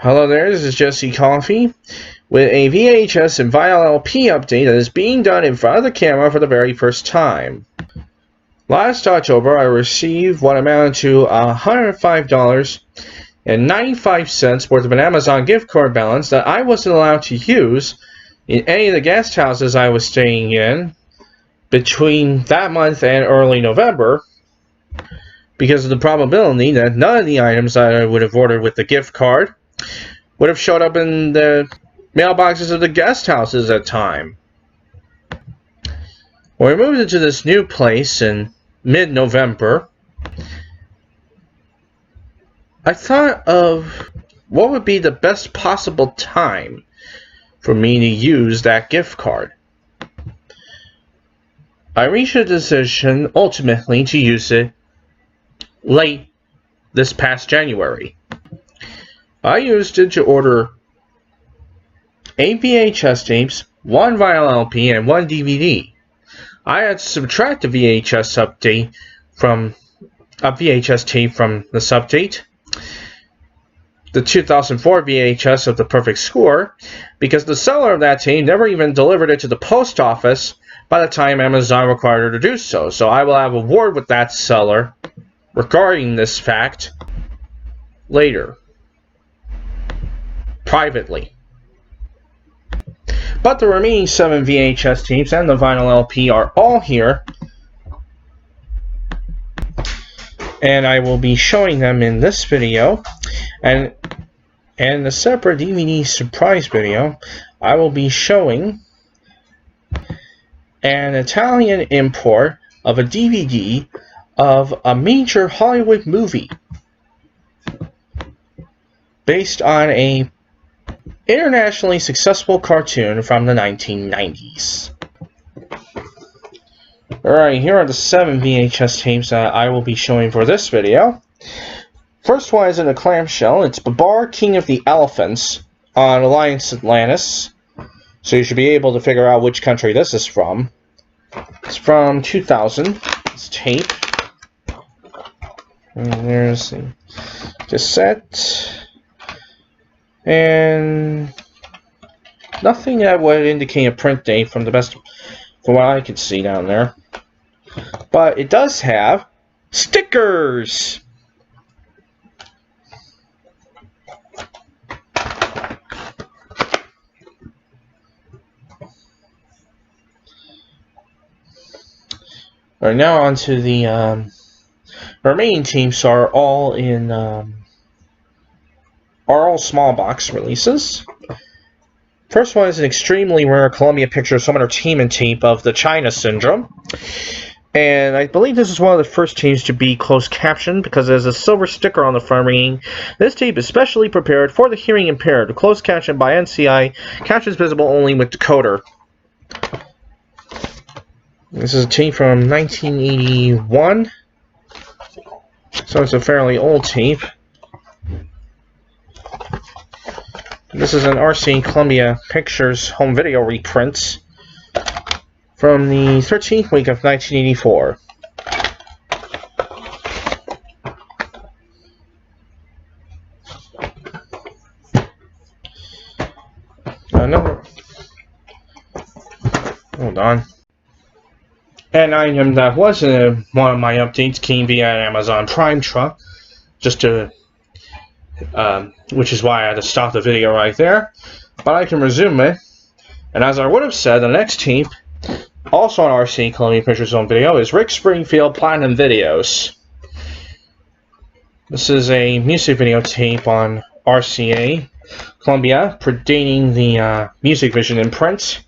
Hello there, this is Jesse Coffee with a VHS and vinyl LP update that is being done in front of the camera for the very first time. Last October, I received what amounted to $105.95 worth of an Amazon gift card balance that I wasn't allowed to use in any of the guest houses I was staying in between that month and early November, because of the probability that none of the items that I would have ordered with the gift card would have showed up in the mailboxes of the guest houses at time. When we moved into this new place in mid-November, I thought of what would be the best possible time for me to use that gift card. I reached a decision ultimately to use it late this past January. I used it to order 8 VHS tapes, 1 vinyl LP, and 1 DVD. I had to subtract the VHS update from a VHS tape from this update, the 2004 VHS of The Perfect Score, because the seller of that tape never even delivered it to the post office by the time Amazon required her to do so. So I will have a word with that seller regarding this fact later, privately. But the remaining 7 VHS tapes and the vinyl LP are all here, and I will be showing them in this video, and the separate DVD surprise video I will be showing an Italian import of a DVD of a major Hollywood movie based on a internationally successful cartoon from the 1990s. Alright, here are the 7 VHS tapes that I will be showing for this video. First one is in a clamshell. It's Babar, King of the Elephants on Alliance Atlantis. So you should be able to figure out which country this is from. It's from 2000. It's tape. And there's the cassette. And nothing that would indicate a print date from what I could see down there. But it does have stickers. Alright, now on to the remaining tapes are all in small box releases. First one is an extremely rare Columbia Pictures Home Entertainment tape of the China Syndrome. And I believe this is one of the first tapes to be closed captioned because there's a silver sticker on the front reading, "This tape is specially prepared for the hearing impaired. Closed caption by NCI. Captions visible only with decoder." This is a tape from 1981. So it's a fairly old tape. This is an RC Columbia Pictures home video reprint from the 13th week of 1984. Hold on. An item that wasn't one of my updates came via an Amazon Prime truck, which is why I had to stop the video right there, but I can resume it. And as I would have said, the next tape, also on RC Columbia Pictures Home Video, is Rick Springfield Platinum Videos. This is a music video tape on RCA Columbia, predating the Music Vision imprint.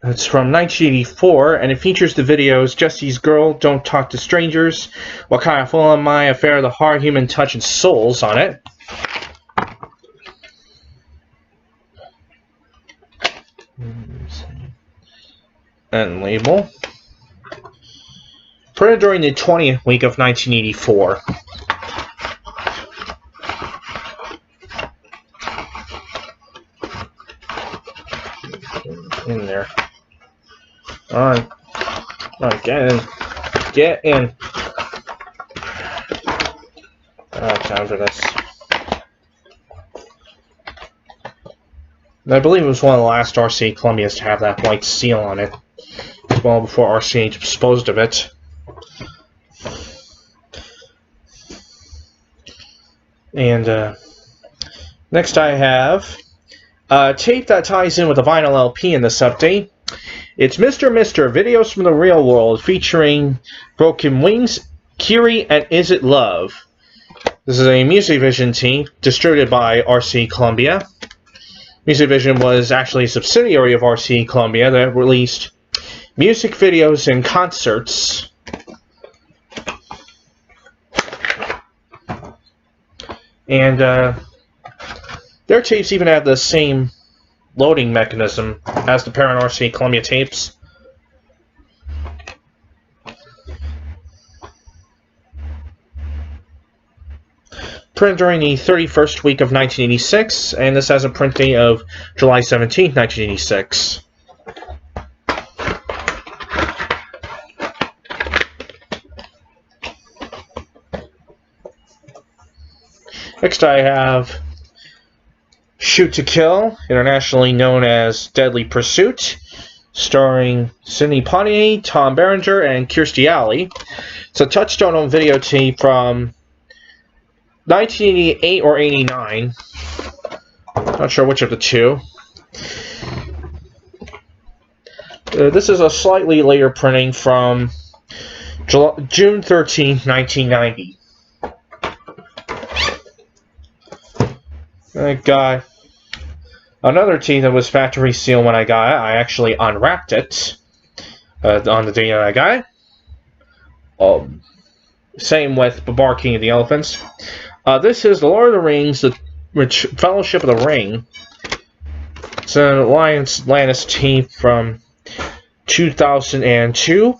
It's from 1984, and it features the videos Jesse's Girl, Don't Talk to Strangers, What Kind of Fool Am I, Affair of the Heart, Human Touch, and Souls on it. And label. Printed during the 20th week of 1984. In there. Alright, get in. Get in. Time for this. I believe it was one of the last RCA Columbias to have that white seal on it, as well before RCA disposed of it. And next I have a tape that ties in with a vinyl LP in this update. It's Mr. Mister, Videos from the Real World, featuring Broken Wings, Kiri, and Is It Love. This is a Music Vision tape distributed by RCA Columbia. Music Vision was actually a subsidiary of RCA Columbia that released music videos and concerts. And their tapes even had the same loading mechanism as the parent RCA Columbia tapes. Printed during the 31st week of 1986, and this has a print date of July 17, 1986. Next I have Shoot to Kill, internationally known as Deadly Pursuit, starring Sidney Poitier, Tom Berenger, and Kirstie Alley. It's a Touchstone home videotape from 1988 or 89. Not sure which of the two. This is a slightly later printing from June 13, 1990. I got another tape that was factory sealed when I got it. I actually unwrapped it on the day that I got it. Same with Babar King of the Elephants. This is The Lord of the Rings, the Fellowship of the Ring. It's an Atlantis tape from 2002.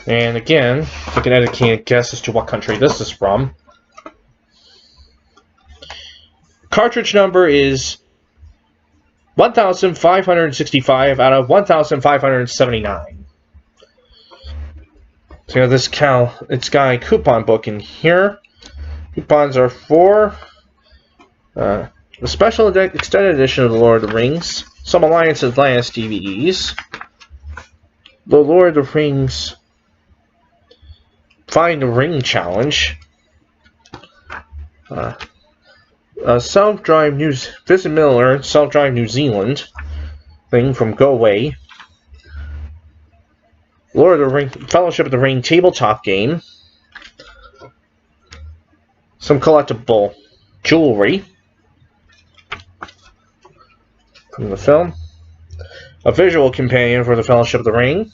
And again, you can educate guess as to what country this is from. Cartridge number is 1,565 out of 1,579. So this it's got a coupon book in here. Coupons are for the special extended edition of The Lord of the Rings, some Alliance Atlantis DVDs, The Lord of the Rings Find the Ring Challenge, Self-Drive News, Visit Miller, Self-Drive New Zealand thing from Go Away, Lord of the Ring, Fellowship of the Ring tabletop game, some collectible jewelry from the film, a visual companion for the Fellowship of the Ring,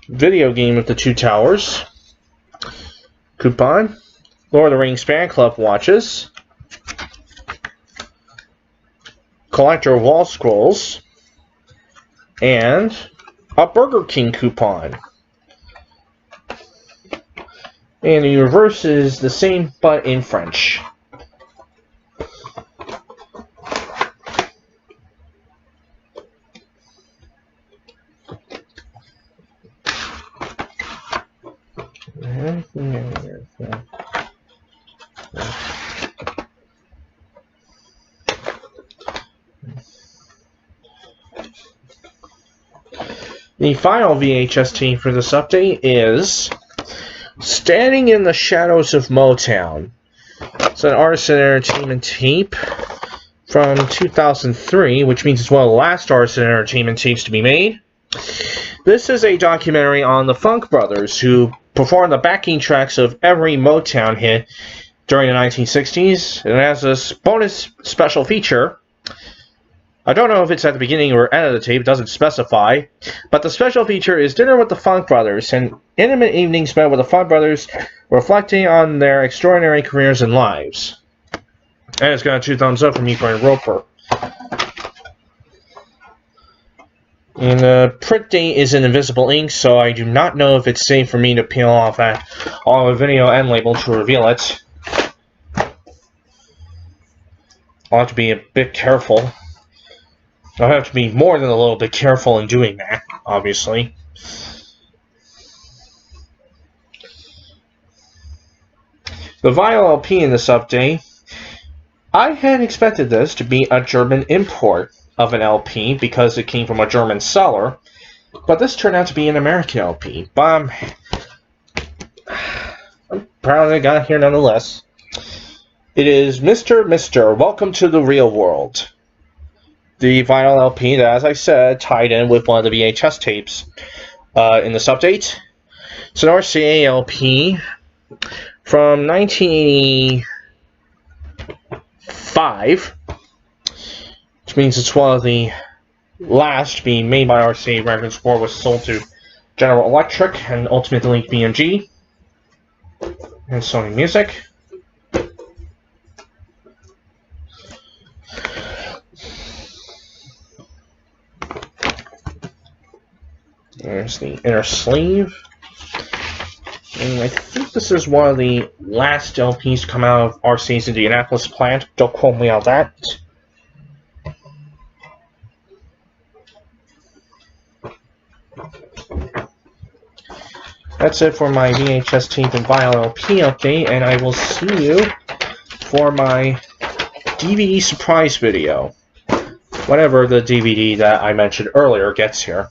video game of the Two Towers, coupon, Lord of the Rings fan club watches, collector wall scrolls, and a Burger King coupon. And the reverse is the same but in French. The final VHS tape for this update is Standing in the Shadows of Motown. It's an Artisan Entertainment tape from 2003, which means it's one of the last Artisan Entertainment tapes to be made. This is a documentary on the Funk Brothers, who performed the backing tracks of every Motown hit during the 1960s. It has this bonus special feature. I don't know if it's at the beginning or end of the tape, it doesn't specify, but the special feature is Dinner with the Funk Brothers, an intimate evening spent with the Funk Brothers reflecting on their extraordinary careers and lives. And it's got 2 thumbs up from Ukraine Roper. And the print date is in invisible ink, so I do not know if it's safe for me to peel off all the video end label to reveal it. I'll have to be a bit careful. I'll have to be more than a little bit careful in doing that, obviously. The vinyl LP in this update, I had expected this to be a German import of an LP because it came from a German seller, but this turned out to be an American LP. But I'm proud I got it here nonetheless. It is Mr. Welcome to the Real World. The vinyl LP that, as I said, tied in with one of the VHS tapes in this update. It's an RCA LP from 1985, which means it's one of the last being made by RCA Records before it was sold to General Electric and ultimately BMG and Sony Music. There's the inner sleeve. And I think this is one of the last LPs to come out of RCA's Indianapolis plant. Don't quote me on that. That's it for my VHS tape and vinyl LP update, and I will see you for my DVD surprise video. Whenever the DVD that I mentioned earlier gets here.